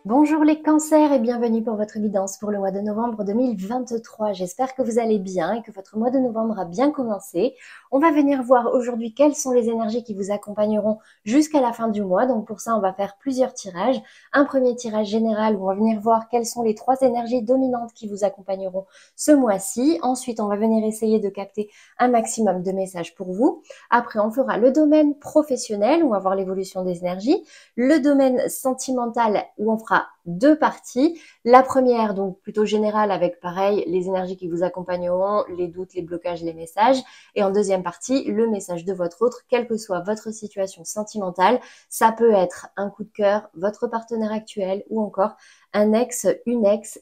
Bonjour les cancers et bienvenue pour votre guidance pour le mois de novembre 2023. J'espère que vous allez bien et que votre mois de novembre a bien commencé. On va venir voir aujourd'hui quelles sont les énergies qui vous accompagneront jusqu'à la fin du mois. Donc pour ça, on va faire plusieurs tirages. Un premier tirage général où on va venir voir quelles sont les 3 énergies dominantes qui vous accompagneront ce mois-ci. Ensuite, on va venir essayer de capter un maximum de messages pour vous. Après, on fera le domaine professionnel où on va voir l'évolution des énergies. Le domaine sentimental où on fera 2 parties. La première, donc plutôt générale avec pareil, les énergies qui vous accompagneront, les doutes, les blocages, les messages. Et en deuxième partie, le message de votre autre, quelle que soit votre situation sentimentale. Ça peut être un coup de cœur, votre partenaire actuel ou encore un ex, une ex,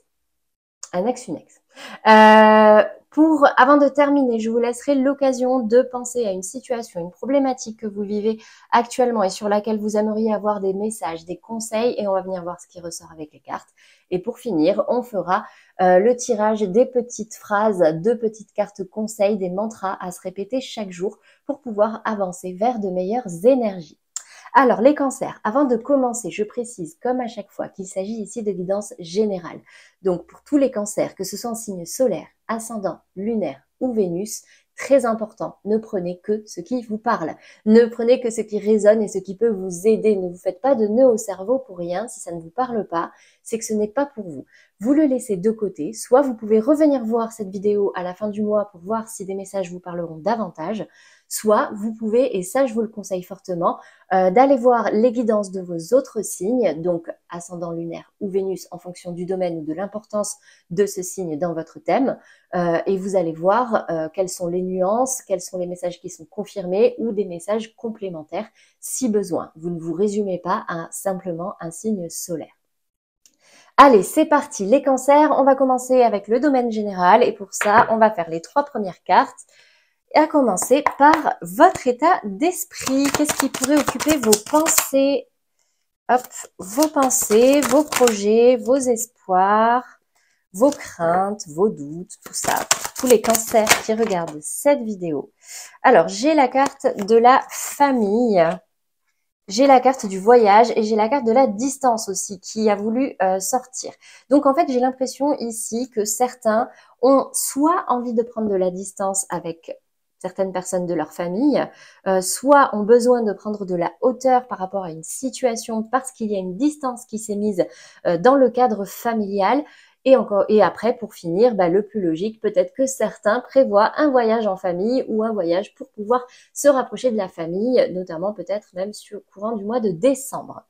un ex, une ex. Avant de terminer, je vous laisserai l'occasion de penser à une situation, une problématique que vous vivez actuellement et sur laquelle vous aimeriez avoir des messages, des conseils et on va venir voir ce qui ressort avec les cartes. Et pour finir, on fera le tirage des petites phrases, de petites cartes conseils, des mantras à se répéter chaque jour pour pouvoir avancer vers de meilleures énergies. Alors, les cancers, avant de commencer, je précise, comme à chaque fois, qu'il s'agit ici de guidance générale. Donc, pour tous les cancers, que ce soit en signe solaire, ascendant, lunaire ou Vénus, très important, ne prenez que ce qui vous parle. Ne prenez que ce qui résonne et ce qui peut vous aider. Ne vous faites pas de nœud au cerveau pour rien. Si ça ne vous parle pas, c'est que ce n'est pas pour vous. Vous le laissez de côté. Soit vous pouvez revenir voir cette vidéo à la fin du mois pour voir si des messages vous parleront davantage. Soit vous pouvez, et ça je vous le conseille fortement, d'aller voir les guidances de vos autres signes, donc ascendant lunaire ou Vénus en fonction du domaine ou de l'importance de ce signe dans votre thème, et vous allez voir quelles sont les nuances, quels sont les messages qui sont confirmés ou des messages complémentaires si besoin. Vous ne vous résumez pas à simplement un signe solaire. Allez, c'est parti, les cancers, on va commencer avec le domaine général et pour ça, on va faire les 3 premières cartes. Et à commencer par votre état d'esprit. Qu'est-ce qui pourrait occuper vos pensées? Hop, vos pensées, vos projets, vos espoirs, vos craintes, vos doutes, tout ça. Pour tous les cancers qui regardent cette vidéo. Alors, j'ai la carte de la famille. J'ai la carte du voyage et j'ai la carte de la distance aussi qui a voulu sortir. Donc en fait, j'ai l'impression ici que certains ont soit envie de prendre de la distance avec certaines personnes de leur famille, soit ont besoin de prendre de la hauteur par rapport à une situation parce qu'il y a une distance qui s'est mise dans le cadre familial. Et après, pour finir, le plus logique, peut-être que certains prévoient un voyage en famille ou un voyage pour pouvoir se rapprocher de la famille, notamment peut-être même sur le courant du mois de décembre.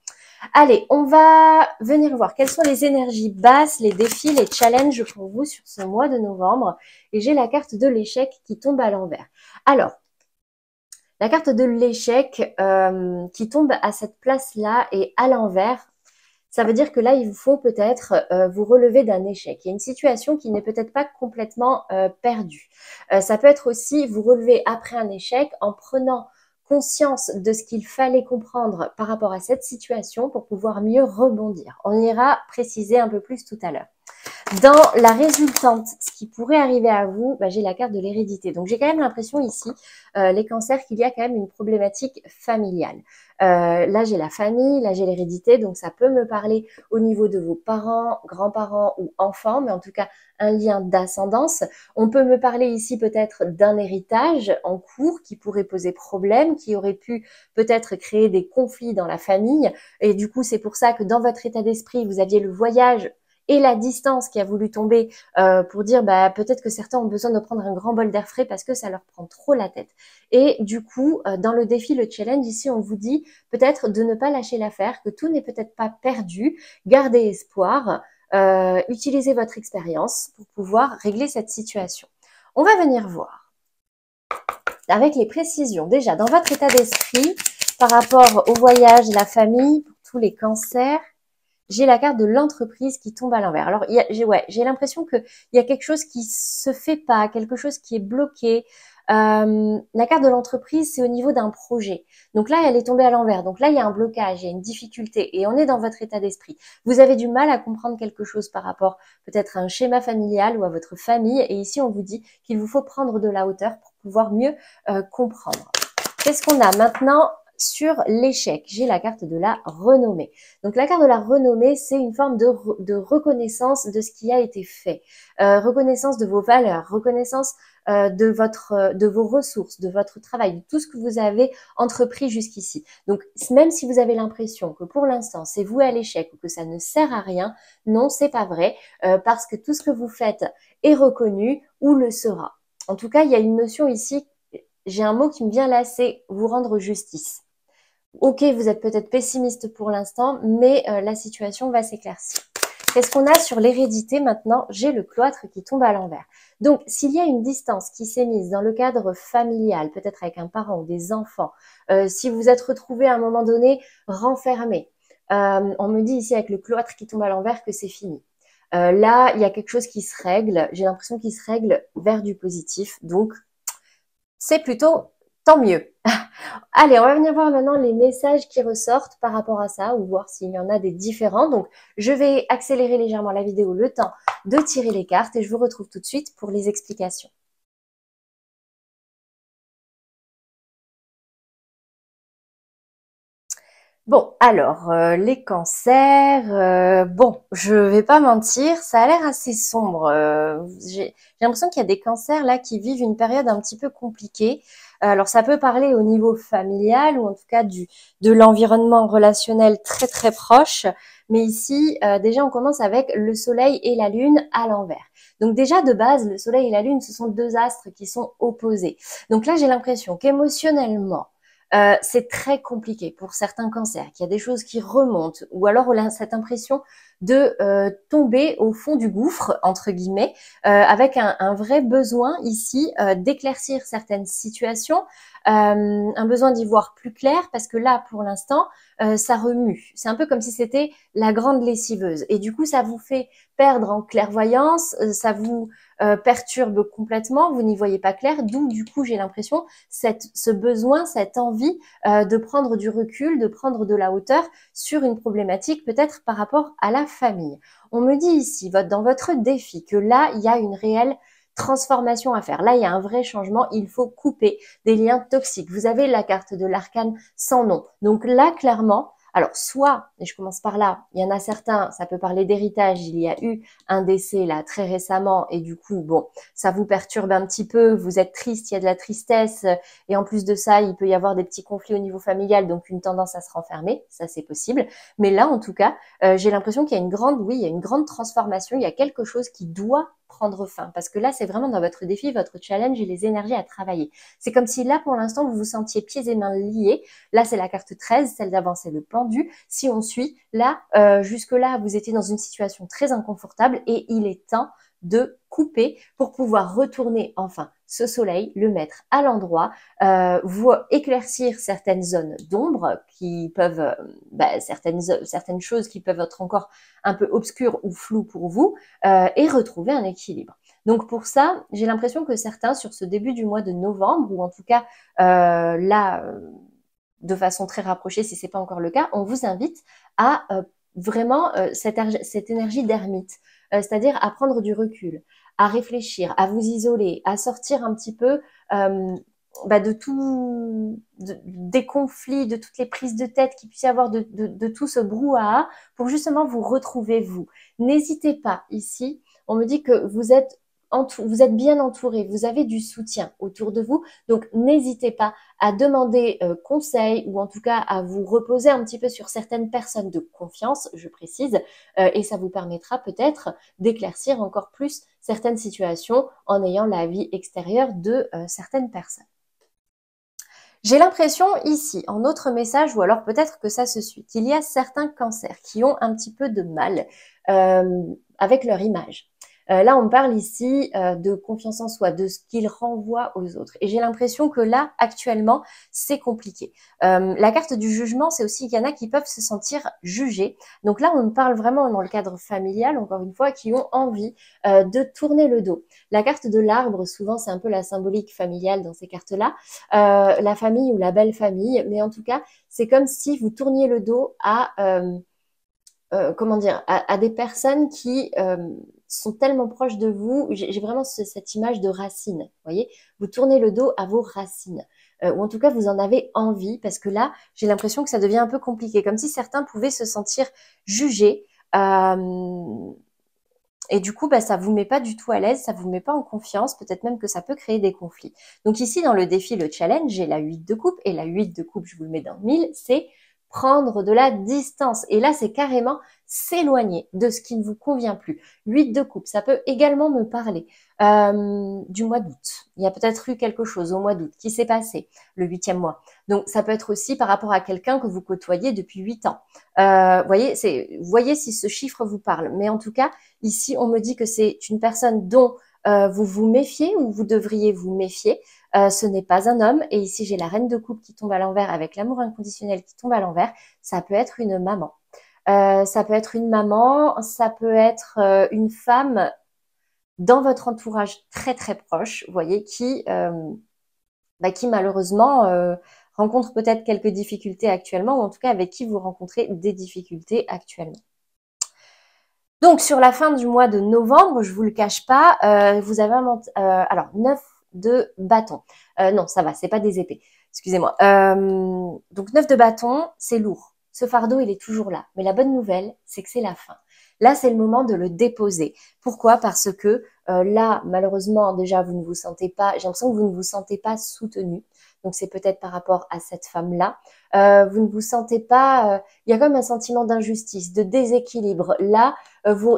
Allez, on va venir voir quelles sont les énergies basses, les défis, les challenges pour vous sur ce mois de novembre. Et j'ai la carte de l'échec qui tombe à l'envers. Alors, la carte de l'échec qui tombe à cette place-là et à l'envers, ça veut dire que là, il vous faut peut-être vous relever d'un échec. Il y a une situation qui n'est peut-être pas complètement perdue. Ça peut être aussi vous relever après un échec en prenant conscience de ce qu'il fallait comprendre par rapport à cette situation pour pouvoir mieux rebondir. On ira préciser un peu plus tout à l'heure. Dans la résultante, ce qui pourrait arriver à vous, j'ai la carte de l'hérédité. Donc, j'ai quand même l'impression ici, les cancers, qu'il y a quand même une problématique familiale. Là, j'ai la famille, là, j'ai l'hérédité. Donc, ça peut me parler au niveau de vos parents, grands-parents ou enfants, mais en tout cas, un lien d'ascendance. On peut me parler ici peut-être d'un héritage en cours qui pourrait poser problème, qui aurait pu peut-être créer des conflits dans la famille. Et du coup, c'est pour ça que dans votre état d'esprit, vous aviez le voyage et la distance qui a voulu tomber pour dire peut-être que certains ont besoin de prendre un grand bol d'air frais parce que ça leur prend trop la tête. Et du coup, dans le défi, le challenge, ici, on vous dit peut-être de ne pas lâcher l'affaire, que tout n'est peut-être pas perdu, gardez espoir, utilisez votre expérience pour pouvoir régler cette situation. On va venir voir avec les précisions déjà dans votre état d'esprit par rapport au voyage, la famille, pour tous les cancers. J'ai la carte de l'entreprise qui tombe à l'envers. Alors, j'ai l'impression qu'il y a quelque chose qui se fait pas, quelque chose qui est bloqué. La carte de l'entreprise, c'est au niveau d'un projet. Donc là, elle est tombée à l'envers. Donc là, il y a un blocage, il y a une difficulté et on est dans votre état d'esprit. Vous avez du mal à comprendre quelque chose par rapport peut-être à un schéma familial ou à votre famille. Et ici, on vous dit qu'il vous faut prendre de la hauteur pour pouvoir mieux comprendre. Qu'est-ce qu'on a maintenant sur l'échec? J'ai la carte de la renommée. Donc la carte de la renommée, c'est une forme de reconnaissance de ce qui a été fait, reconnaissance de vos valeurs, reconnaissance de vos ressources, de votre travail, de tout ce que vous avez entrepris jusqu'ici. Donc même si vous avez l'impression que pour l'instant c'est voué à l'échec ou que ça ne sert à rien, non, c'est pas vrai, parce que tout ce que vous faites est reconnu ou le sera. En tout cas, il y a une notion ici. J'ai un mot qui me vient là, c'est vous rendre justice. Ok, vous êtes peut-être pessimiste pour l'instant, mais la situation va s'éclaircir. Qu'est-ce qu'on a sur l'hérédité maintenant? J'ai le cloître qui tombe à l'envers. Donc, s'il y a une distance qui s'est mise dans le cadre familial, peut-être avec un parent ou des enfants, si vous êtes retrouvé à un moment donné renfermé, on me dit ici avec le cloître qui tombe à l'envers que c'est fini. Là, il y a quelque chose qui se règle. J'ai l'impression qu'il se règle vers du positif. Donc, c'est plutôt tant mieux. Allez, on va venir voir maintenant les messages qui ressortent par rapport à ça ou voir s'il y en a des différents. Donc, je vais accélérer légèrement la vidéo le temps de tirer les cartes et je vous retrouve tout de suite pour les explications. Bon, alors, les cancers, bon, je vais pas mentir, ça a l'air assez sombre. J'ai l'impression qu'il y a des cancers là qui vivent une période un petit peu compliquée. Alors, ça peut parler au niveau familial ou en tout cas de l'environnement relationnel très très proche. Mais ici, déjà, on commence avec le soleil et la lune à l'envers. Donc déjà, de base, le soleil et la lune, ce sont deux astres qui sont opposés. Donc là, j'ai l'impression qu'émotionnellement, c'est très compliqué pour certains cancers, qu'il y a des choses qui remontent, ou alors on a cette impression de tomber au fond du gouffre, entre guillemets, avec un vrai besoin ici d'éclaircir certaines situations, un besoin d'y voir plus clair, parce que là, pour l'instant, ça remue. C'est un peu comme si c'était la grande lessiveuse. Et du coup, ça vous fait perdre en clairvoyance, ça vous perturbe complètement, vous n'y voyez pas clair, d'où du coup j'ai l'impression ce besoin, cette envie de prendre du recul, de prendre de la hauteur sur une problématique peut-être par rapport à la famille. On me dit ici, dans votre défi, que là, il y a une réelle transformation à faire. Là, il y a un vrai changement. Il faut couper des liens toxiques. Vous avez la carte de l'arcane sans nom. Donc là, clairement, alors soit, et je commence par là, il y en a certains, ça peut parler d'héritage, il y a eu un décès là très récemment et du coup, bon, ça vous perturbe un petit peu, vous êtes triste, il y a de la tristesse et en plus de ça, il peut y avoir des petits conflits au niveau familial, donc une tendance à se renfermer, ça c'est possible. Mais là, en tout cas, j'ai l'impression qu'il y a une grande, oui, il y a une grande transformation, il y a quelque chose qui doit prendre fin parce que là, c'est vraiment dans votre défi, votre challenge et les énergies à travailler. C'est comme si là, pour l'instant, vous vous sentiez pieds et mains liés. Là, c'est la carte 13, celle d'avant, c'est le pendu. Si on suit, là, jusque-là, vous étiez dans une situation très inconfortable et il est temps de couper pour pouvoir retourner enfin ce soleil, le mettre à l'endroit, vous éclaircir certaines zones d'ombre qui peuvent, certaines choses qui peuvent être encore un peu obscures ou floues pour vous et retrouver un équilibre. Donc pour ça, j'ai l'impression que certains, sur ce début du mois de novembre, ou en tout cas là, de façon très rapprochée, si c'est pas encore le cas, on vous invite à vraiment cette énergie d'ermite, c'est-à-dire à prendre du recul, à réfléchir, à vous isoler, à sortir un petit peu de tout, des conflits, de toutes les prises de tête qu'il puisse y avoir, de tout ce brouhaha, pour justement vous retrouver vous. N'hésitez pas ici, on me dit que vous êtes bien entouré, vous avez du soutien autour de vous, donc n'hésitez pas à demander conseil ou en tout cas à vous reposer un petit peu sur certaines personnes de confiance, je précise, et ça vous permettra peut-être d'éclaircir encore plus certaines situations en ayant l'avis extérieur de certaines personnes. J'ai l'impression ici, en autre message, ou alors peut-être que ça se suit, qu'il y a certains cancers qui ont un petit peu de mal avec leur image. Là, on parle ici de confiance en soi, de ce qu'il renvoie aux autres. Et j'ai l'impression que là, actuellement, c'est compliqué. La carte du jugement, c'est aussi qu'il y en a qui peuvent se sentir jugés. Donc là, on parle vraiment dans le cadre familial, encore une fois, qui ont envie de tourner le dos. La carte de l'arbre, souvent, c'est un peu la symbolique familiale dans ces cartes-là. La famille ou la belle famille, mais en tout cas, c'est comme si vous tourniez le dos à comment dire, à des personnes qui sont tellement proches de vous. J'ai vraiment cette image de racines, vous voyez. Vous tournez le dos à vos racines, ou en tout cas vous en avez envie, parce que là, j'ai l'impression que ça devient un peu compliqué, comme si certains pouvaient se sentir jugés. Et du coup, bah, ça vous met pas du tout à l'aise, ça vous met pas en confiance, peut-être même que ça peut créer des conflits. Donc ici, dans le défi, le challenge, j'ai la 8 de coupe, et la 8 de coupe, je vous le mets dans le 1000, c'est prendre de la distance. Et là, c'est carrément s'éloigner de ce qui ne vous convient plus. 8 de coupe, ça peut également me parler du mois d'août. Il y a peut-être eu quelque chose au mois d'août qui s'est passé, le 8e mois. Donc, ça peut être aussi par rapport à quelqu'un que vous côtoyez depuis 8 ans. Voyez si ce chiffre vous parle. Mais en tout cas, ici, on me dit que c'est une personne dont vous vous méfiez ou vous devriez vous méfier. Ce n'est pas un homme. Et ici, j'ai la reine de coupe qui tombe à l'envers avec l'amour inconditionnel qui tombe à l'envers. Ça peut être une maman. Ça peut être une maman, ça peut être une femme dans votre entourage très très proche, vous voyez, qui malheureusement rencontre peut-être quelques difficultés actuellement, ou en tout cas avec qui vous rencontrez des difficultés actuellement. Donc, sur la fin du mois de novembre, je vous le cache pas, vous avez alors 9 de bâtons. Non, ça va, c'est pas des épées. Excusez-moi. Donc 9 de bâtons, c'est lourd. Ce fardeau, il est toujours là. Mais la bonne nouvelle, c'est que c'est la fin. Là, c'est le moment de le déposer. Pourquoi? Parce que là, malheureusement, déjà, vous ne vous sentez pas, j'ai l'impression que vous ne vous sentez pas soutenu. Donc, c'est peut-être par rapport à cette femme-là. Vous ne vous sentez pas, il y a comme un sentiment d'injustice, de déséquilibre. Là,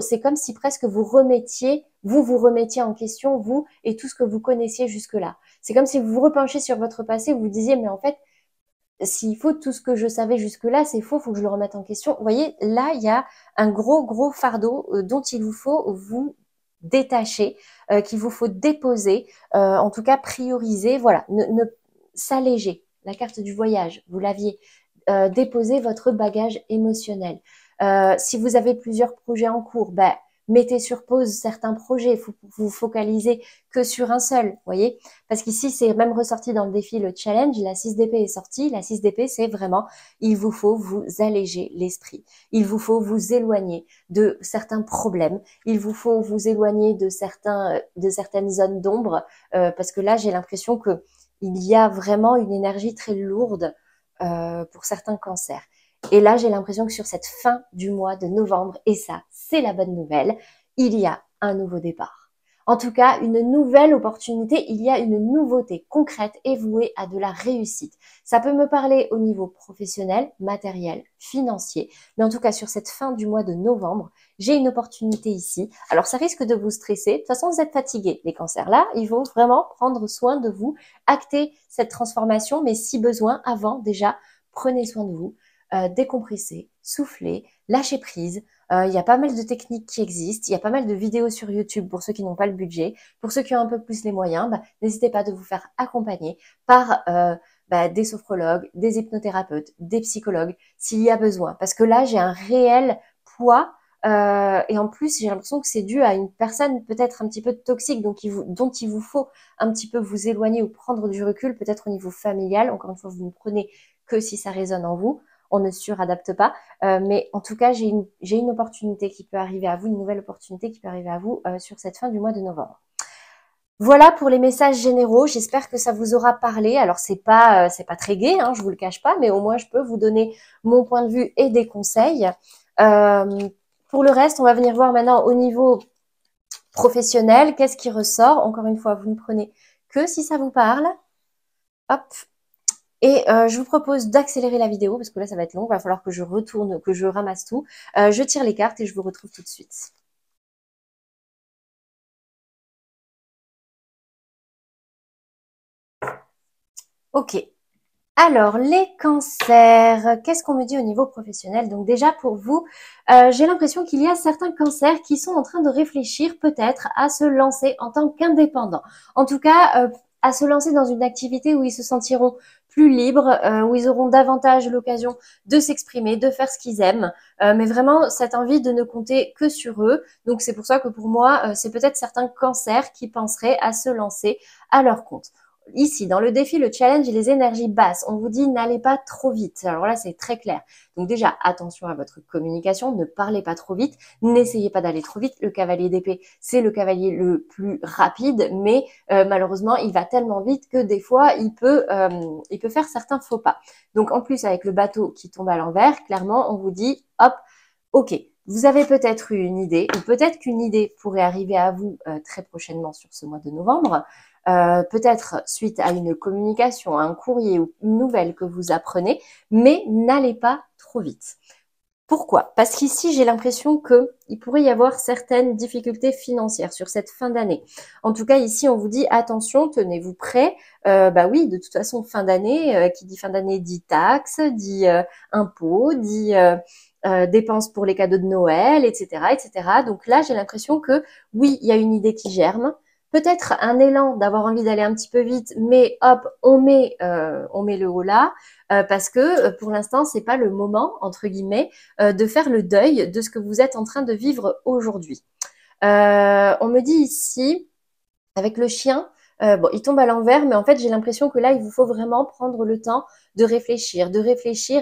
c'est comme si presque vous vous remettiez en question, vous et tout ce que vous connaissiez jusque-là. C'est comme si vous vous repenchiez sur votre passé, vous disiez, mais en fait, s'il faut tout ce que je savais jusque-là, c'est faux, faut que je le remette en question. Vous voyez, là, il y a un gros fardeau dont il vous faut vous détacher, qu'il vous faut déposer, en tout cas prioriser, voilà, s'alléger. La carte du voyage, vous l'aviez. Déposer votre bagage émotionnel. Si vous avez plusieurs projets en cours, ben, mettez sur pause certains projets. Il faut vous focaliser que sur un seul, voyez. Parce qu'ici, c'est même ressorti dans le défi, le challenge. La 6 d'épée est sortie. La 6 d'épée, c'est vraiment, il vous faut vous alléger l'esprit. Il vous faut vous éloigner de certains problèmes. Il vous faut vous éloigner de certaines zones d'ombre. Parce que là, j'ai l'impression que il y a vraiment une énergie très lourde pour certains cancers. Et là, j'ai l'impression que sur cette fin du mois de novembre, et ça, c'est la bonne nouvelle, il y a un nouveau départ. En tout cas, une nouvelle opportunité, il y a une nouveauté concrète et vouée à de la réussite. Ça peut me parler au niveau professionnel, matériel, financier, mais en tout cas, sur cette fin du mois de novembre, j'ai une opportunité ici. Alors, ça risque de vous stresser. De toute façon, vous êtes fatigués. Les cancers-là, ils vont vraiment prendre soin de vous, acter cette transformation, mais si besoin, avant, déjà, prenez soin de vous, décompressez, soufflez, lâchez prise. Il y a pas mal de techniques qui existent, il y a pas mal de vidéos sur YouTube pour ceux qui n'ont pas le budget. Pour ceux qui ont un peu plus les moyens, n'hésitez pas de vous faire accompagner par des sophrologues, des hypnothérapeutes, des psychologues, s'il y a besoin. Parce que là, j'ai un réel poids et en plus, j'ai l'impression que c'est dû à une personne peut-être un petit peu toxique, donc dont il vous faut un petit peu vous éloigner ou prendre du recul, peut-être au niveau familial. Encore une fois, vous ne prenez que si ça résonne en vous. On ne suradapte pas. Mais en tout cas, j'ai une opportunité qui peut arriver à vous, une nouvelle opportunité qui peut arriver à vous sur cette fin du mois de novembre. Voilà pour les messages généraux. J'espère que ça vous aura parlé. Alors c'est pas très gai, hein, je vous le cache pas, mais au moins je peux vous donner mon point de vue et des conseils. Pour le reste, on va venir voir maintenant au niveau professionnel. Qu'est-ce qui ressort? Encore une fois, vous ne prenez que si ça vous parle. Hop. Et je vous propose d'accélérer la vidéo parce que là, ça va être long. Il va falloir que je retourne, que je ramasse tout. Je tire les cartes et je vous retrouve tout de suite. Ok. Alors, les cancers, qu'est-ce qu'on me dit au niveau professionnel? Donc déjà pour vous, j'ai l'impression qu'il y a certains cancers qui sont en train de réfléchir peut-être à se lancer en tant qu'indépendants. En tout cas, à se lancer dans une activité où ils se sentiront plus libres, où ils auront davantage l'occasion de s'exprimer, de faire ce qu'ils aiment, mais vraiment cette envie de ne compter que sur eux. Donc c'est pour ça que pour moi, c'est peut-être certains cancers qui penseraient à se lancer à leur compte. Ici, dans le défi, le challenge et les énergies basses, on vous dit n'allez pas trop vite. Alors là, c'est très clair. Donc déjà, attention à votre communication, ne parlez pas trop vite, n'essayez pas d'aller trop vite. Le cavalier d'épée, c'est le cavalier le plus rapide, mais malheureusement, il va tellement vite que des fois, il peut faire certains faux pas. Donc en plus, avec le bateau qui tombe à l'envers, clairement, on vous dit, hop, ok, vous avez peut-être eu une idée, ou peut-être qu'une idée pourrait arriver à vous très prochainement sur ce mois de novembre, peut-être suite à une communication, à un courrier ou une nouvelle que vous apprenez, mais n'allez pas trop vite. Pourquoi? Parce qu'ici, j'ai l'impression qu'il pourrait y avoir certaines difficultés financières sur cette fin d'année. En tout cas, ici, on vous dit attention, tenez-vous prêts. Bah oui, de toute façon, fin d'année, qui dit fin d'année dit taxes, dit impôts, dit dépenses pour les cadeaux de Noël, etc., etc. Donc là, j'ai l'impression que oui, il y a une idée qui germe. Peut-être un élan d'avoir envie d'aller un petit peu vite, mais hop, on met le haut là, parce que pour l'instant, c'est pas le moment entre guillemets de faire le deuil de ce que vous êtes en train de vivre aujourd'hui. On me dit ici, avec le chien, bon, il tombe à l'envers, mais en fait, j'ai l'impression que là, il vous faut vraiment prendre le temps de réfléchir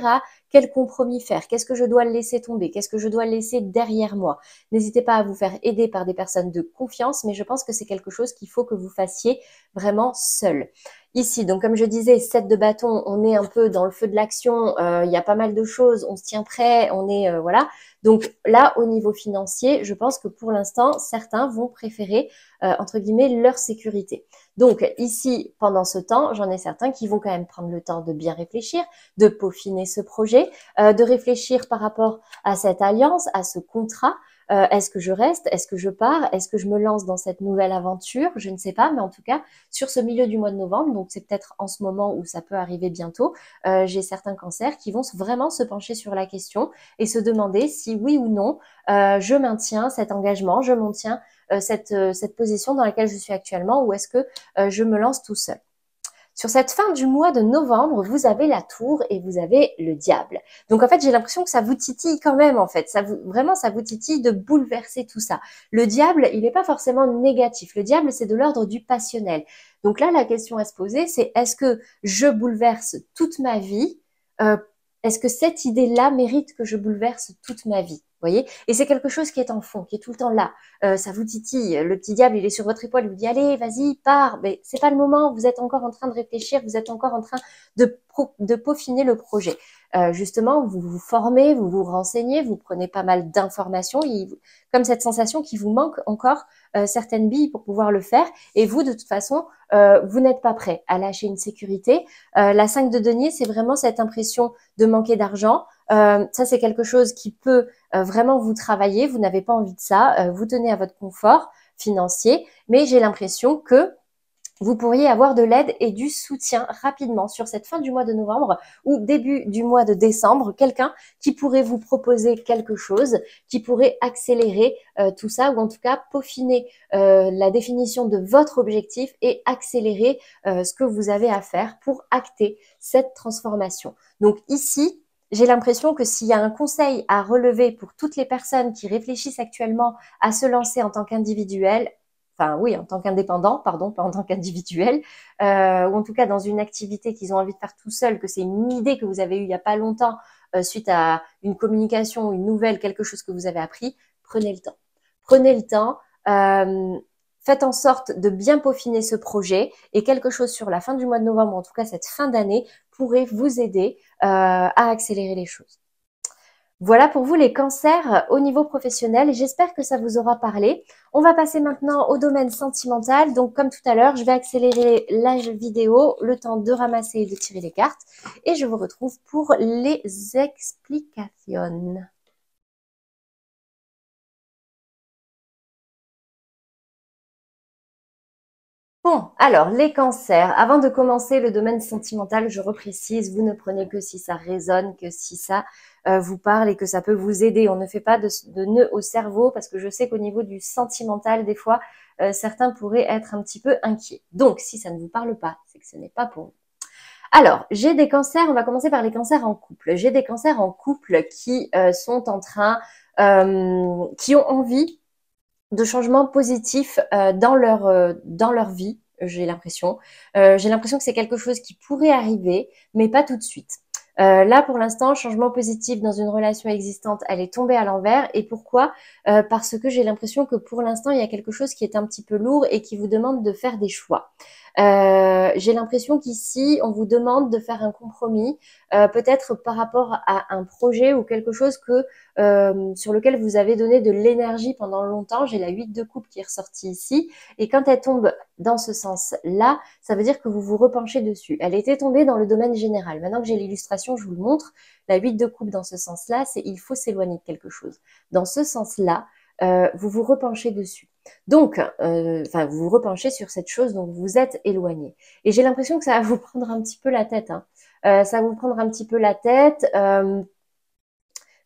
à quel compromis faire, qu'est-ce que je dois laisser tomber, qu'est-ce que je dois laisser derrière moi. N'hésitez pas à vous faire aider par des personnes de confiance, mais je pense que c'est quelque chose qu'il faut que vous fassiez vraiment seul. Ici, donc comme je disais, 7 de bâton, on est un peu dans le feu de l'action, il y a pas mal de choses, on se tient prêt, on est voilà. Donc là, au niveau financier, je pense que pour l'instant, certains vont préférer entre guillemets leur sécurité. Donc ici, pendant ce temps, j'en ai certains qui vont quand même prendre le temps de bien réfléchir, de peaufiner ce projet, de réfléchir par rapport à cette alliance, à ce contrat. Est-ce que je reste? Est-ce que je pars? Est-ce que je me lance dans cette nouvelle aventure? Je ne sais pas, mais en tout cas, sur ce milieu du mois de novembre, donc c'est peut-être en ce moment où ça peut arriver bientôt, j'ai certains cancers qui vont vraiment se pencher sur la question et se demander si oui ou non je maintiens cet engagement, je maintiens cette position dans laquelle je suis actuellement ou est-ce que je me lance tout seul. Sur cette fin du mois de novembre, vous avez la tour et vous avez le diable. Donc en fait, j'ai l'impression que ça vous titille quand même en fait. Vraiment, ça vous titille de bouleverser tout ça. Le diable, il n'est pas forcément négatif. Le diable, c'est de l'ordre du passionnel. Donc là, la question à se poser, c'est est-ce que je bouleverse toute ma vie Est-ce que cette idée-là mérite que je bouleverse toute ma vie? Vous voyez? Et c'est quelque chose qui est en fond, qui est tout le temps là. Ça vous titille. Le petit diable, il est sur votre épaule, il vous dit allez, vas-y, pars. Mais c'est pas le moment. Vous êtes encore en train de réfléchir, vous êtes encore en train de peaufiner le projet. Justement, vous vous formez, vous vous renseignez, vous prenez pas mal d'informations, comme cette sensation qu'il vous manque encore certaines billes pour pouvoir le faire. Et vous, de toute façon, vous n'êtes pas prêt à lâcher une sécurité. La 5 de denier, c'est vraiment cette impression de manquer d'argent. Ça, c'est quelque chose qui peut vraiment vous travailler. Vous n'avez pas envie de ça. Vous tenez à votre confort financier, mais j'ai l'impression que vous pourriez avoir de l'aide et du soutien rapidement sur cette fin du mois de novembre ou début du mois de décembre, quelqu'un qui pourrait vous proposer quelque chose, qui pourrait accélérer tout ça ou en tout cas peaufiner la définition de votre objectif et accélérer ce que vous avez à faire pour acter cette transformation. Donc ici, j'ai l'impression que s'il y a un conseil à relever pour toutes les personnes qui réfléchissent actuellement à se lancer en tant qu'individuel, enfin oui, en tant qu'indépendant, pardon, pas en tant qu'individuel, ou en tout cas dans une activité qu'ils ont envie de faire tout seul, que c'est une idée que vous avez eue il n'y a pas longtemps, suite à une communication, une nouvelle, quelque chose que vous avez appris, prenez le temps. Prenez le temps, faites en sorte de bien peaufiner ce projet et quelque chose sur la fin du mois de novembre, en tout cas cette fin d'année, pourrait vous aider à accélérer les choses. Voilà pour vous les cancers au niveau professionnel. J'espère que ça vous aura parlé. On va passer maintenant au domaine sentimental. Donc comme tout à l'heure, je vais accélérer la vidéo, le temps de ramasser et de tirer les cartes. Et je vous retrouve pour les explications. Bon, alors les cancers. Avant de commencer le domaine sentimental, je reprécise, vous ne prenez que si ça résonne, que si ça vous parle et que ça peut vous aider. On ne fait pas de nœud au cerveau parce que je sais qu'au niveau du sentimental, des fois, certains pourraient être un petit peu inquiets. Donc, si ça ne vous parle pas, c'est que ce n'est pas pour vous. Alors, j'ai des cancers, on va commencer par les cancers en couple. J'ai des cancers en couple qui sont en train, qui ont envie de changements positifs dans leur vie, j'ai l'impression. J'ai l'impression que c'est quelque chose qui pourrait arriver, mais pas tout de suite. Là, pour l'instant, changement positif dans une relation existante, elle est tombée à l'envers. Et pourquoi Parce que j'ai l'impression que pour l'instant, il y a quelque chose qui est un petit peu lourd et qui vous demande de faire des choix. J'ai l'impression qu'ici, on vous demande de faire un compromis, peut-être par rapport à un projet ou quelque chose sur lequel vous avez donné de l'énergie pendant longtemps. J'ai la 8 de coupe qui est ressortie ici. Et quand elle tombe dans ce sens-là, ça veut dire que vous vous repenchez dessus. Elle était tombée dans le domaine général. Maintenant que j'ai l'illustration, je vous le montre. La 8 de coupe dans ce sens-là, c'est il faut s'éloigner de quelque chose. Dans ce sens-là, vous vous repenchez dessus. Donc, vous vous repenchez sur cette chose dont vous êtes éloigné. Et j'ai l'impression que ça va vous prendre un petit peu la tête. Hein. Ça va vous prendre un petit peu la tête.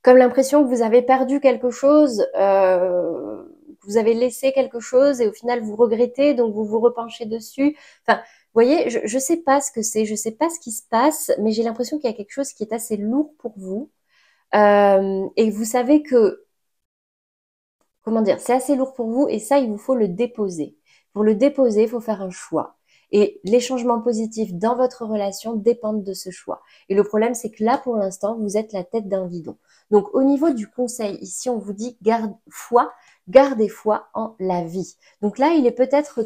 Comme l'impression que vous avez perdu quelque chose, que vous avez laissé quelque chose et au final vous regrettez, donc vous vous repenchez dessus. Enfin, vous voyez, je sais pas ce que c'est, je sais pas ce qui se passe, mais j'ai l'impression qu'il y a quelque chose qui est assez lourd pour vous. Et vous savez que, comment dire, c'est assez lourd pour vous et ça, il vous faut le déposer. Pour le déposer, il faut faire un choix. Et les changements positifs dans votre relation dépendent de ce choix. Et le problème, c'est que là, pour l'instant, vous êtes la tête d'un guidon. Donc, au niveau du conseil, ici, on vous dit gardez foi en la vie. Donc là, il est peut-être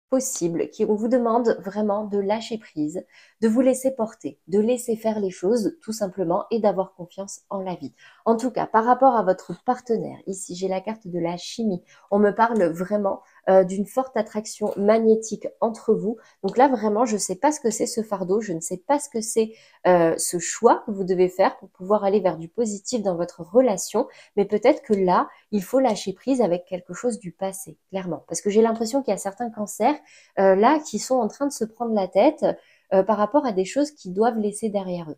possible, on vous demande vraiment de lâcher prise, de vous laisser porter, de laisser faire les choses tout simplement et d'avoir confiance en la vie. En tout cas, par rapport à votre partenaire, ici j'ai la carte de la chimie, on me parle vraiment d'une forte attraction magnétique entre vous. Donc là vraiment, je ne sais pas ce que c'est ce fardeau, je ne sais pas ce que c'est ce choix que vous devez faire pour pouvoir aller vers du positif dans votre relation, mais peut-être que là, il faut lâcher prise avec quelque chose du passé, clairement. Parce que j'ai l'impression qu'il y a certains cancers là qui sont en train de se prendre la tête par rapport à des choses qu'ils doivent laisser derrière eux.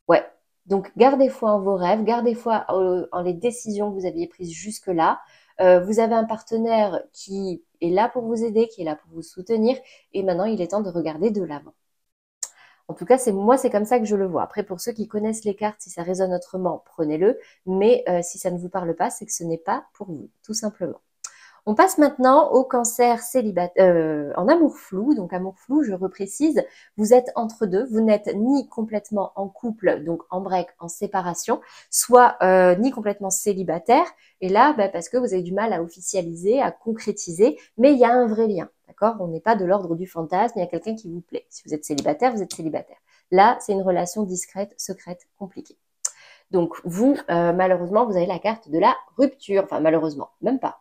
Ouais. Donc gardez foi en vos rêves, gardez foi en les décisions que vous aviez prises jusque-là. Vous avez un partenaire qui est là pour vous aider, qui est là pour vous soutenir, et maintenant il est temps de regarder de l'avant. En tout cas, c'est comme ça que je le vois. Après, pour ceux qui connaissent les cartes, si ça résonne autrement, prenez-le. Mais si ça ne vous parle pas, c'est que ce n'est pas pour vous, tout simplement. On passe maintenant au cancer célibataire, en amour flou. Donc amour flou, je reprécise, vous êtes entre deux, vous n'êtes ni complètement en couple, donc en break, en séparation, soit ni complètement célibataire. Et là, parce que vous avez du mal à officialiser, à concrétiser, mais il y a un vrai lien, d'accord? On n'est pas de l'ordre du fantasme, il y a quelqu'un qui vous plaît. Si vous êtes célibataire, vous êtes célibataire. Là, c'est une relation discrète, secrète, compliquée. Donc vous, malheureusement, vous avez la carte de la rupture. Enfin, malheureusement, même pas.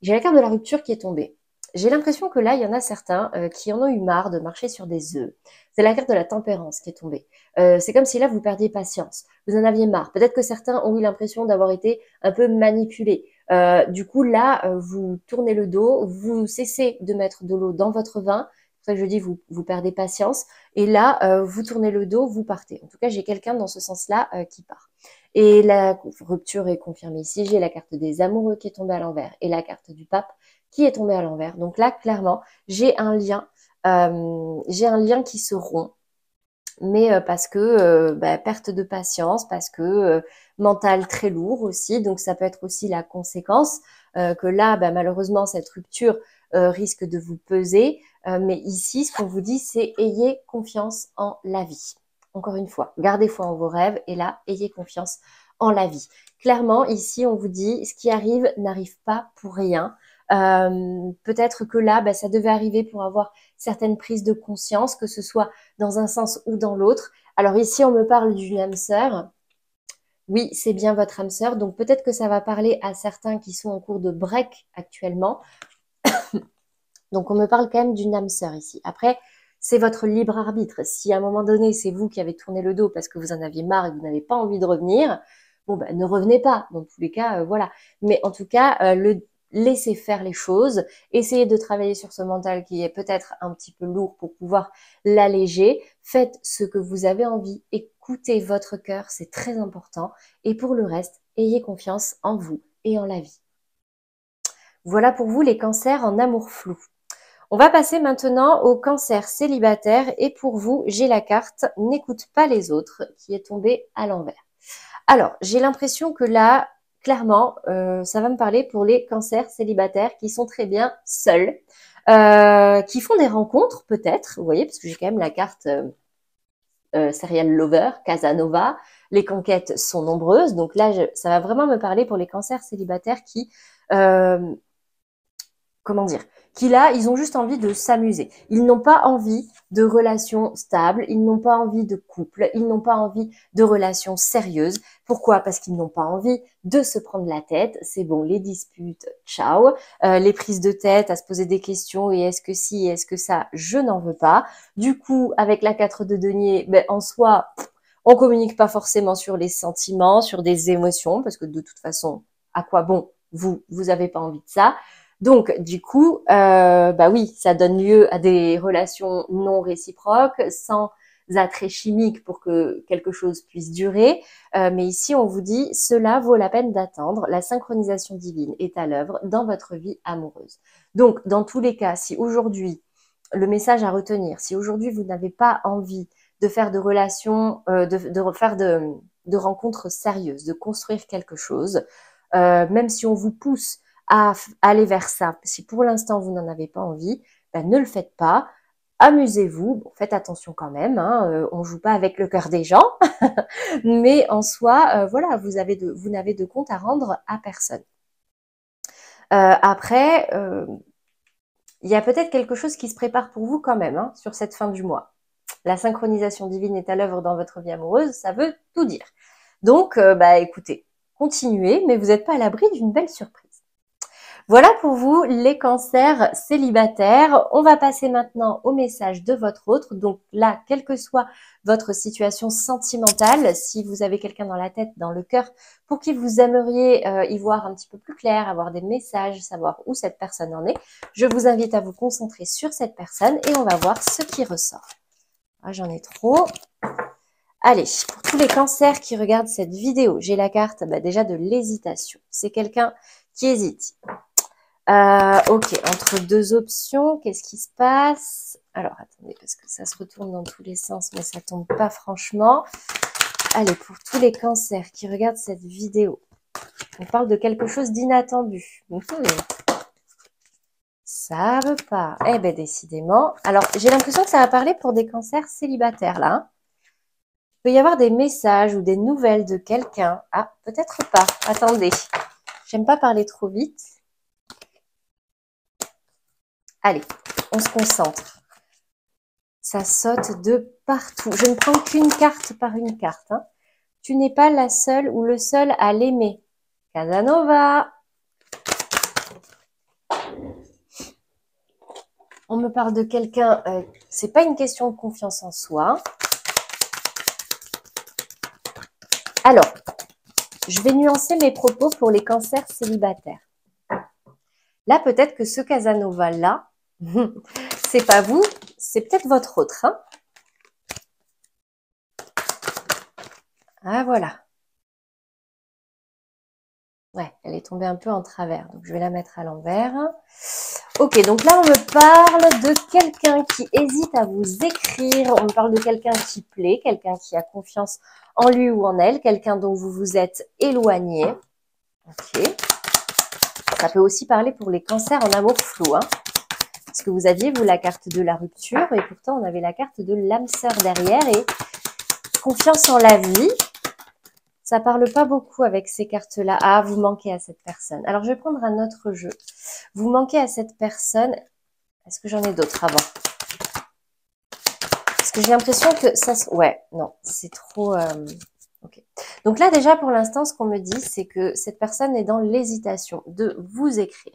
J'ai la carte de la rupture qui est tombée. J'ai l'impression que là, il y en a certains qui en ont eu marre de marcher sur des œufs. C'est la carte de la tempérance qui est tombée. C'est comme si là, vous perdiez patience. Vous en aviez marre. Peut-être que certains ont eu l'impression d'avoir été un peu manipulés. Du coup, là, vous tournez le dos, vous cessez de mettre de l'eau dans votre vin. C'est pour ça que je dis, vous perdez patience. Et là, vous tournez le dos, vous partez. En tout cas, j'ai quelqu'un dans ce sens-là qui part. Et la rupture est confirmée ici. J'ai la carte des amoureux qui est tombée à l'envers et la carte du pape qui est tombée à l'envers. Donc là, clairement, j'ai un lien qui se rompt, mais parce que perte de patience, parce que mental très lourd aussi. Donc ça peut être aussi la conséquence que là, malheureusement, cette rupture risque de vous peser. Mais ici, ce qu'on vous dit, c'est ayez confiance en la vie. Encore une fois, gardez foi en vos rêves et là, ayez confiance en la vie. Clairement, ici, on vous dit, ce qui arrive n'arrive pas pour rien. Peut-être que là, ça devait arriver pour avoir certaines prises de conscience, que ce soit dans un sens ou dans l'autre. Alors ici, on me parle d'une âme sœur. Oui, c'est bien votre âme sœur. Donc peut-être que ça va parler à certains qui sont en cours de break actuellement. Donc on me parle quand même d'une âme sœur ici. Après, c'est votre libre arbitre. Si à un moment donné, c'est vous qui avez tourné le dos parce que vous en aviez marre et que vous n'avez pas envie de revenir, bon, ne revenez pas. Dans tous les cas, voilà. Mais en tout cas, laisser faire les choses, essayez de travailler sur ce mental qui est peut-être un petit peu lourd pour pouvoir l'alléger. Faites ce que vous avez envie, écoutez votre cœur, c'est très important. Et pour le reste, ayez confiance en vous et en la vie. Voilà pour vous les cancers en amour flou. On va passer maintenant au cancer célibataire et pour vous, j'ai la carte « N'écoute pas les autres » qui est tombée à l'envers. Alors, j'ai l'impression que là, clairement, ça va me parler pour les cancers célibataires qui sont très bien seuls, qui font des rencontres peut-être, vous voyez, parce que j'ai quand même la carte serial lover, Casanova, les conquêtes sont nombreuses, donc là, ça va vraiment me parler pour les cancers célibataires qui comment dire, qui là, ils ont juste envie de s'amuser. Ils n'ont pas envie de relations stables, ils n'ont pas envie de couple, ils n'ont pas envie de relations sérieuses. Pourquoi? Parce qu'ils n'ont pas envie de se prendre la tête. C'est bon, les disputes, ciao. Les prises de tête, à se poser des questions, et est-ce que si, est-ce que ça, je n'en veux pas. Du coup, avec la 4 de denier, ben, en soi, on communique pas forcément sur les sentiments, sur des émotions, parce que de toute façon, à quoi bon? Vous avez pas envie de ça. Donc, du coup, bah oui, ça donne lieu à des relations non réciproques, sans attrait chimique pour que quelque chose puisse durer. Mais ici, on vous dit, cela vaut la peine d'attendre. La synchronisation divine est à l'œuvre dans votre vie amoureuse. Donc, dans tous les cas, si aujourd'hui, le message à retenir, si aujourd'hui vous n'avez pas envie de faire de relations, de rencontres sérieuses, de construire quelque chose, même si on vous pousse à aller vers ça. Si pour l'instant vous n'en avez pas envie, ben ne le faites pas. Amusez-vous. Bon, faites attention quand même. Hein, on joue pas avec le cœur des gens, mais en soi, voilà, vous n'avez de compte à rendre à personne. Après, il y a peut-être quelque chose qui se prépare pour vous quand même hein, sur cette fin du mois. La synchronisation divine est à l'œuvre dans votre vie amoureuse, ça veut tout dire. Donc, bah écoutez, continuez, mais vous n'êtes pas à l'abri d'une belle surprise. Voilà pour vous les cancers célibataires. On va passer maintenant au message de votre autre. Donc là, quelle que soit votre situation sentimentale, si vous avez quelqu'un dans la tête, dans le cœur, pour qui vous aimeriez y voir un petit peu plus clair, avoir des messages, savoir où cette personne en est, je vous invite à vous concentrer sur cette personne et on va voir ce qui ressort. Ah, j'en ai trop. Allez, pour tous les cancers qui regardent cette vidéo, j'ai la carte déjà de l'hésitation. C'est quelqu'un qui hésite. Ok, entre deux options, qu'est-ce qui se passe? Alors, attendez, parce que ça se retourne dans tous les sens, mais ça tombe pas franchement. Allez, pour tous les cancers qui regardent cette vidéo, on parle de quelque chose d'inattendu. Ça veut pas. Eh ben, décidément. Alors, j'ai l'impression que ça va parler pour des cancers célibataires, là. Hein. Il peut y avoir des messages ou des nouvelles de quelqu'un. Ah, peut-être pas. Attendez. J'aime pas parler trop vite. Allez, on se concentre. Ça saute de partout. Je ne prends qu'une carte par une carte. Hein. Tu n'es pas la seule ou le seul à l'aimer. Casanova. On me parle de quelqu'un, c'est pas une question de confiance en soi. Alors, je vais nuancer mes propos pour les cancers célibataires. Là, peut-être que ce Casanova-là, c'est pas vous, c'est peut-être votre autre. Hein. Ah, voilà. Ouais, elle est tombée un peu en travers, donc je vais la mettre à l'envers. Ok, donc là, on me parle de quelqu'un qui hésite à vous écrire, on me parle de quelqu'un qui plaît, quelqu'un qui a confiance en lui ou en elle, quelqu'un dont vous vous êtes éloigné. Ok. Ça peut aussi parler pour les cancers en amour flou, hein. Parce que vous aviez, vous, la carte de la rupture, et pourtant, on avait la carte de l'âme sœur derrière, et confiance en la vie. Ça parle pas beaucoup avec ces cartes-là. Ah, vous manquez à cette personne. Alors, je vais prendre un autre jeu. Vous manquez à cette personne. Est-ce que j'en ai d'autres avant? Parce que j'ai l'impression que ça... Ouais, non, c'est trop... Ok. Donc là, déjà, pour l'instant, ce qu'on me dit, c'est que cette personne est dans l'hésitation de vous écrire.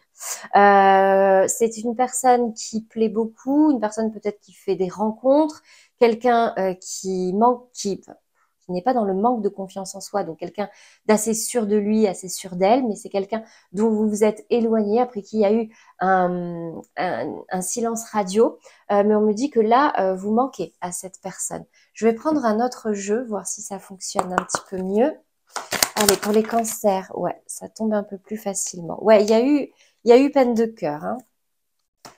C'est une personne qui plaît beaucoup, une personne peut-être qui fait des rencontres, quelqu'un qui manque... qui qui n'est pas dans le manque de confiance en soi, donc quelqu'un d'assez sûr de lui, assez sûr d'elle, mais c'est quelqu'un dont vous vous êtes éloigné, après qu'il y a eu un silence radio, mais on me dit que là, vous manquez à cette personne. Je vais prendre un autre jeu, voir si ça fonctionne un petit peu mieux. Allez, pour les cancers, ouais, ça tombe un peu plus facilement. Ouais, il y a eu peine de cœur, hein.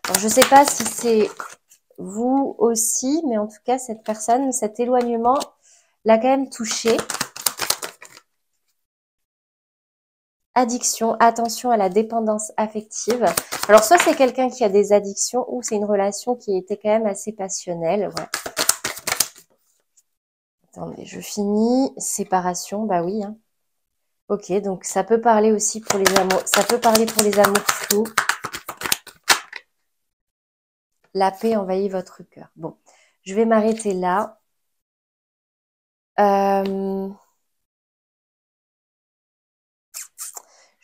Alors, je ne sais pas si c'est vous aussi, mais en tout cas, cette personne, cet éloignement l'a quand même touché. Addiction, attention à la dépendance affective. Alors, soit c'est quelqu'un qui a des addictions, ou c'est une relation qui était quand même assez passionnelle. Ouais. Attendez, je finis. Séparation, bah oui, hein. Ok, donc ça peut parler aussi pour les amours. Ça peut parler pour les amours flous. La paix envahit votre cœur. Bon, je vais m'arrêter là. Je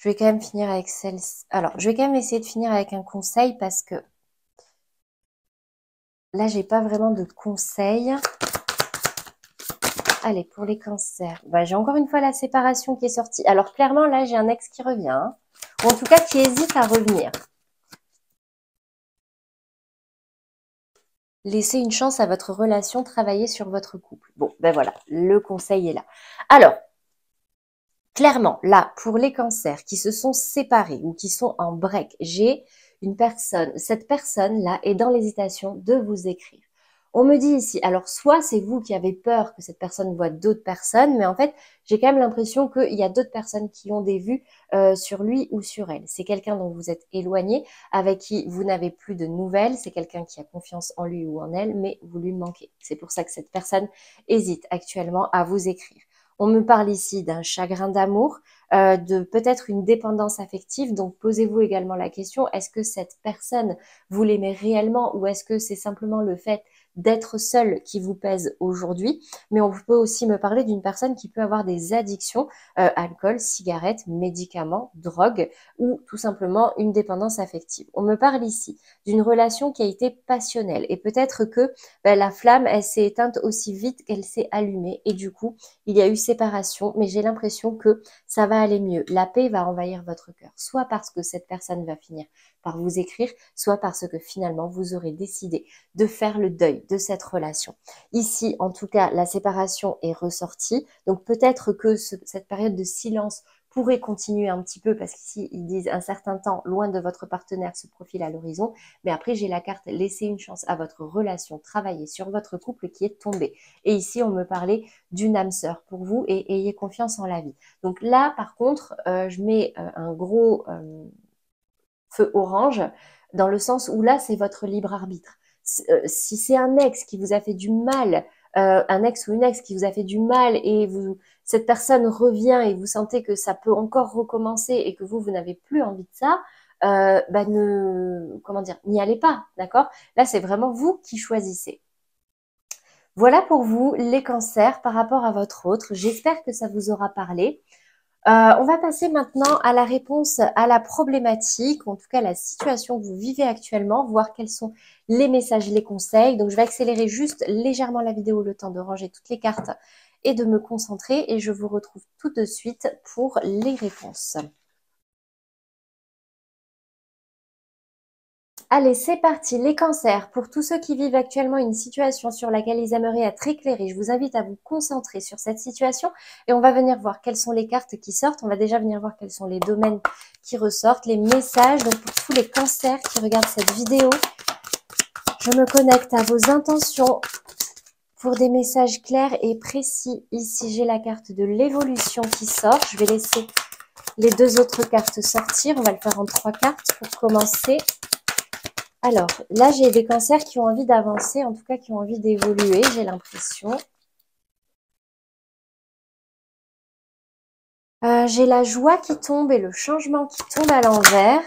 vais quand même finir avec celle-ci. Alors, je vais quand même essayer de finir avec un conseil parce que là, j'ai pas vraiment de conseils. Allez, pour les cancers. Bah, j'ai encore une fois la séparation qui est sortie. Alors, clairement, là, j'ai un ex qui revient. Hein. Ou en tout cas, qui hésite à revenir. Laissez une chance à votre relation, travailler sur votre couple. Bon, ben voilà, le conseil est là. Alors, clairement, là, pour les cancers qui se sont séparés ou qui sont en break, j'ai une personne, cette personne-là est dans l'hésitation de vous écrire. On me dit ici, alors soit c'est vous qui avez peur que cette personne voit d'autres personnes, mais en fait, j'ai quand même l'impression qu'il y a d'autres personnes qui ont des vues sur lui ou sur elle. C'est quelqu'un dont vous êtes éloigné, avec qui vous n'avez plus de nouvelles, c'est quelqu'un qui a confiance en lui ou en elle, mais vous lui manquez. C'est pour ça que cette personne hésite actuellement à vous écrire. On me parle ici d'un chagrin d'amour, de peut-être une dépendance affective. Donc, posez-vous également la question, est-ce que cette personne, vous l'aimez réellement ou est-ce que c'est simplement le fait d'être seul qui vous pèse aujourd'hui? Mais on peut aussi me parler d'une personne qui peut avoir des addictions, alcool, cigarettes, médicaments, drogue ou tout simplement une dépendance affective. On me parle ici d'une relation qui a été passionnelle et peut-être que la flamme, elle s'est éteinte aussi vite qu'elle s'est allumée et du coup, il y a eu séparation, mais j'ai l'impression que ça va aller mieux. La paix va envahir votre cœur, soit parce que cette personne va finir par vous écrire, soit parce que finalement vous aurez décidé de faire le deuil de cette relation. Ici, en tout cas, la séparation est ressortie, donc peut-être que cette période de silence pourrait continuer un petit peu parce qu'ici ils disent un certain temps loin de votre partenaire se profile à l'horizon, mais après j'ai la carte laisser une chance à votre relation, travailler sur votre couple qui est tombé. Et ici on me parlait d'une âme sœur pour vous et ayez confiance en la vie. Donc là par contre je mets un gros feu orange dans le sens où là c'est votre libre arbitre. Si c'est un ex qui vous a fait du mal, un ex ou une ex qui vous a fait du mal et cette personne revient et vous sentez que ça peut encore recommencer et que vous n'avez plus envie de ça, comment dire, n'y allez pas, d'accord? Là, c'est vraiment vous qui choisissez. Voilà pour vous les cancers par rapport à votre autre. J'espère que ça vous aura parlé. On va passer maintenant à la réponse à la problématique, en tout cas la situation que vous vivez actuellement, voir quels sont les messages, les conseils. Donc je vais accélérer juste légèrement la vidéo, le temps de ranger toutes les cartes et de me concentrer. Et je vous retrouve tout de suite pour les réponses. Allez, c'est parti. Les cancers, pour tous ceux qui vivent actuellement une situation sur laquelle ils aimeraient être éclairés, je vous invite à vous concentrer sur cette situation et on va venir voir quelles sont les cartes qui sortent. On va déjà venir voir quels sont les domaines qui ressortent, les messages. Donc pour tous les cancers qui regardent cette vidéo, je me connecte à vos intentions pour des messages clairs et précis. Ici, j'ai la carte de l'évolution qui sort. Je vais laisser les deux autres cartes sortir. On va le faire en 3 cartes pour commencer. Alors, là, j'ai des cancers qui ont envie d'avancer, en tout cas qui ont envie d'évoluer, j'ai l'impression. J'ai la joie qui tombe et le changement qui tombe à l'envers.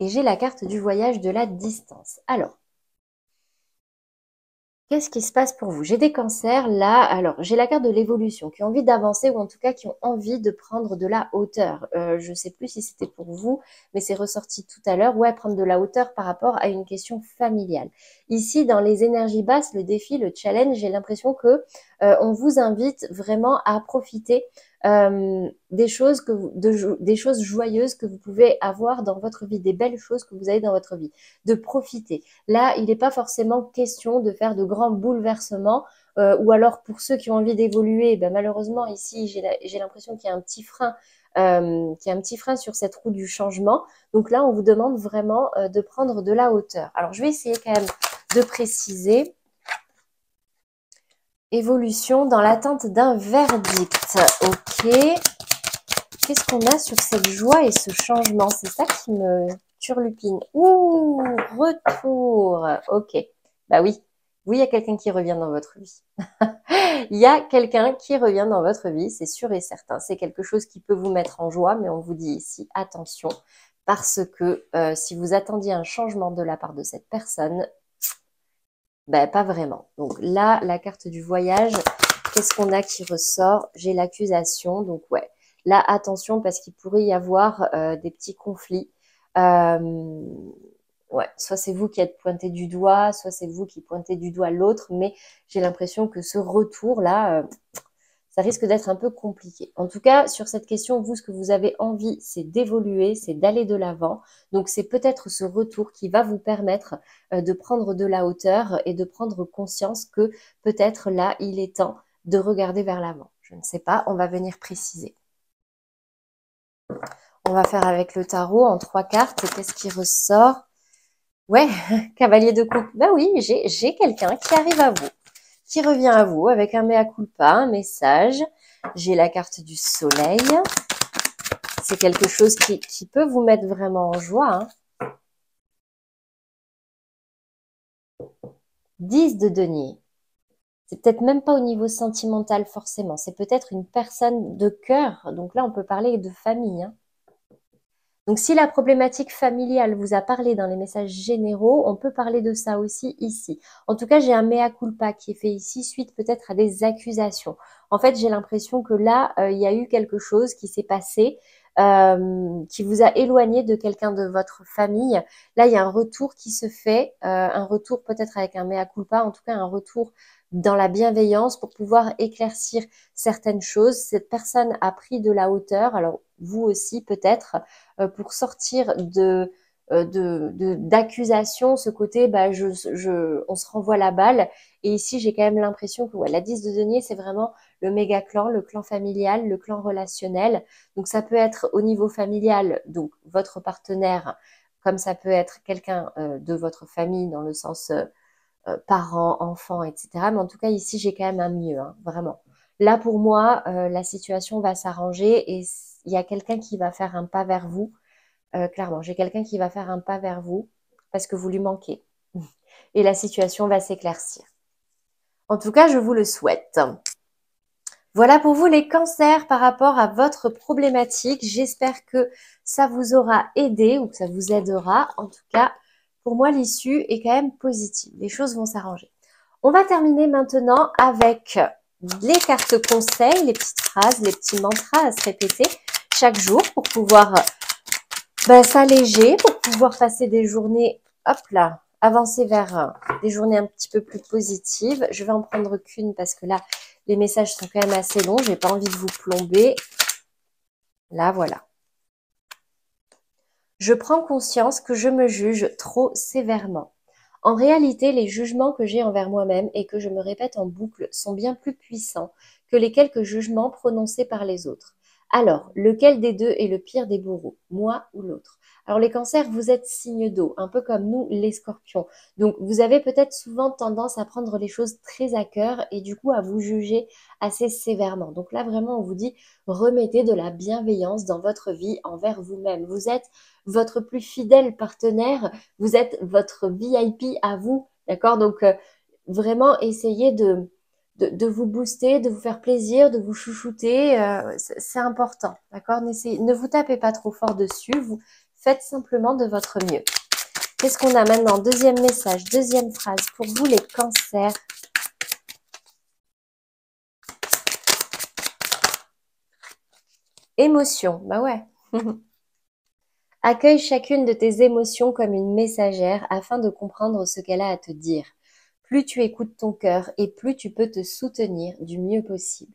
Et j'ai la carte du voyage de la distance. Alors, Qu'est-ce qui se passe pour vous? J'ai des cancers là. Alors, j'ai la carte de l'évolution, qui ont envie d'avancer ou en tout cas qui ont envie de prendre de la hauteur. Je ne sais plus si c'était pour vous, mais c'est ressorti tout à l'heure. Ouais, prendre de la hauteur par rapport à une question familiale. Ici, dans les énergies basses, le défi, le challenge, j'ai l'impression que on vous invite vraiment à profiter des choses des choses joyeuses que vous pouvez avoir dans votre vie, des belles choses que vous avez dans votre vie, de profiter. Là, il n'est pas forcément question de faire de grands bouleversements, ou alors pour ceux qui ont envie d'évoluer, ben malheureusement ici j'ai l'impression qu'il y a un petit frein, qu'il y a un petit frein sur cette roue du changement. Donc là, on vous demande vraiment de prendre de la hauteur. Alors je vais essayer quand même de préciser. Évolution dans l'attente d'un verdict. Ok. Qu'est-ce qu'on a sur cette joie et ce changement? C'est ça qui me turlupine. Ouh, retour. Ok. Bah oui. Oui, il y a quelqu'un qui revient dans votre vie. Il y a quelqu'un qui revient dans votre vie, c'est sûr et certain. C'est quelque chose qui peut vous mettre en joie, mais on vous dit ici, attention, parce que si vous attendiez un changement de la part de cette personne, ben, pas vraiment. Donc là, la carte du voyage, qu'est-ce qu'on a qui ressort? J'ai l'accusation, donc ouais. Là, attention, parce qu'il pourrait y avoir des petits conflits. Ouais, soit c'est vous qui êtes pointé du doigt, soit c'est vous qui pointez du doigt l'autre, mais j'ai l'impression que ce retour-là, ça risque d'être un peu compliqué. En tout cas, sur cette question, vous, ce que vous avez envie, c'est d'évoluer, c'est d'aller de l'avant. Donc, c'est peut-être ce retour qui va vous permettre de prendre de la hauteur et de prendre conscience que peut-être là, il est temps de regarder vers l'avant. Je ne sais pas, on va venir préciser. On va faire avec le tarot en 3 cartes. Qu'est-ce qui ressort? Ouais, cavalier de coupe. Ben oui, j'ai quelqu'un qui arrive à vous, qui revient à vous avec un mea culpa, un message. J'ai la carte du soleil. C'est quelque chose qui peut vous mettre vraiment en joie. 10 de denier. C'est peut-être même pas au niveau sentimental forcément. C'est peut-être une personne de cœur. Donc là, on peut parler de famille. Donc si la problématique familiale vous a parlé dans les messages généraux, on peut parler de ça aussi ici. En tout cas, j'ai un mea culpa qui est fait ici suite peut-être à des accusations. En fait, j'ai l'impression que là, il y a eu quelque chose qui s'est passé, qui vous a éloigné de quelqu'un de votre famille. Là, il y a un retour qui se fait, un retour peut-être avec un mea culpa, en tout cas un retour dans la bienveillance pour pouvoir éclaircir certaines choses. Cette personne a pris de la hauteur, alors vous aussi peut-être, pour sortir d'accusations, ce côté bah on se renvoie la balle. Et ici j'ai quand même l'impression que ouais, la 10 de denier c'est vraiment le méga clan, le clan familial, le clan relationnel. Donc ça peut être au niveau familial, donc votre partenaire, comme ça peut être quelqu'un de votre famille dans le sens parents, enfants, etc. Mais en tout cas ici j'ai quand même un mieux, hein, vraiment. Là pour moi la situation va s'arranger et il y a quelqu'un qui va faire un pas vers vous. Clairement, j'ai quelqu'un qui va faire un pas vers vous parce que vous lui manquez. Et la situation va s'éclaircir. En tout cas, je vous le souhaite. Voilà pour vous les cancers par rapport à votre problématique. J'espère que ça vous aura aidé ou que ça vous aidera. En tout cas, pour moi, l'issue est quand même positive. Les choses vont s'arranger. On va terminer maintenant avec les cartes conseils, les petites phrases, les petits mantras à se répéter chaque jour pour pouvoir s'alléger, pour pouvoir passer des journées, hop là, avancer vers des journées un petit peu plus positives. Je vais en prendre qu'une parce que là, les messages sont quand même assez longs. J'ai pas envie de vous plomber. Là, voilà. Je prends conscience que je me juge trop sévèrement. En réalité, les jugements que j'ai envers moi-même et que je me répète en boucle sont bien plus puissants que les quelques jugements prononcés par les autres. Alors, lequel des deux est le pire des bourreaux, moi ou l'autre? Alors les cancers, vous êtes signe d'eau, un peu comme nous les scorpions. Donc vous avez peut-être souvent tendance à prendre les choses très à cœur et du coup à vous juger assez sévèrement. Donc là vraiment on vous dit remettez de la bienveillance dans votre vie envers vous-même. Vous êtes votre plus fidèle partenaire, vous êtes votre VIP à vous, d'accord? Donc vraiment essayez de vous booster, de vous faire plaisir, de vous chouchouter, c'est important, d'accord? Ne vous tapez pas trop fort dessus, vous faites simplement de votre mieux. Qu'est-ce qu'on a maintenant? Deuxième message, deuxième phrase pour vous les cancers. Émotion, bah ouais. Accueille chacune de tes émotions comme une messagère afin de comprendre ce qu'elle a à te dire. Plus tu écoutes ton cœur et plus tu peux te soutenir du mieux possible.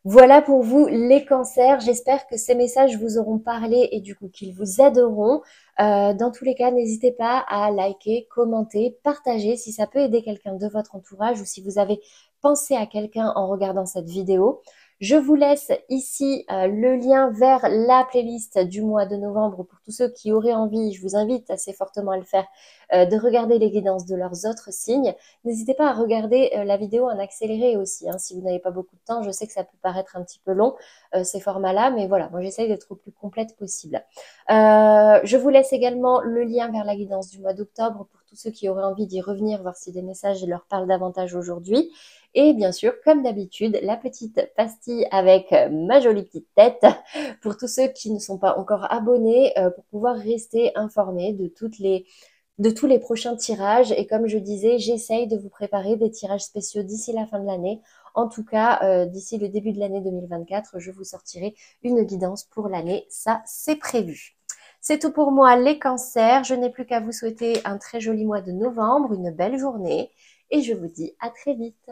Voilà pour vous les cancers. J'espère que ces messages vous auront parlé et du coup qu'ils vous aideront. Dans tous les cas, n'hésitez pas à liker, commenter, partager si ça peut aider quelqu'un de votre entourage ou si vous avez pensé à quelqu'un en regardant cette vidéo. Je vous laisse ici le lien vers la playlist du mois de novembre pour tous ceux qui auraient envie, je vous invite assez fortement à le faire, de regarder les guidances de leurs autres signes. N'hésitez pas à regarder la vidéo en accéléré aussi, hein, si vous n'avez pas beaucoup de temps. Je sais que ça peut paraître un petit peu long, ces formats-là, mais voilà, moi j'essaye d'être au plus complète possible. Je vous laisse également le lien vers la guidance du mois d'octobre pour tous ceux qui auraient envie d'y revenir, voir si des messages leur parlent davantage aujourd'hui. Et bien sûr, comme d'habitude, la petite pastille avec ma jolie petite tête pour tous ceux qui ne sont pas encore abonnés pour pouvoir rester informés de tous les prochains tirages. Et comme je disais, j'essaye de vous préparer des tirages spéciaux d'ici la fin de l'année. En tout cas, d'ici le début de l'année 2024, je vous sortirai une guidance pour l'année. Ça, c'est prévu. C'est tout pour moi, les cancers. Je n'ai plus qu'à vous souhaiter un très joli mois de novembre, une belle journée. Et je vous dis à très vite.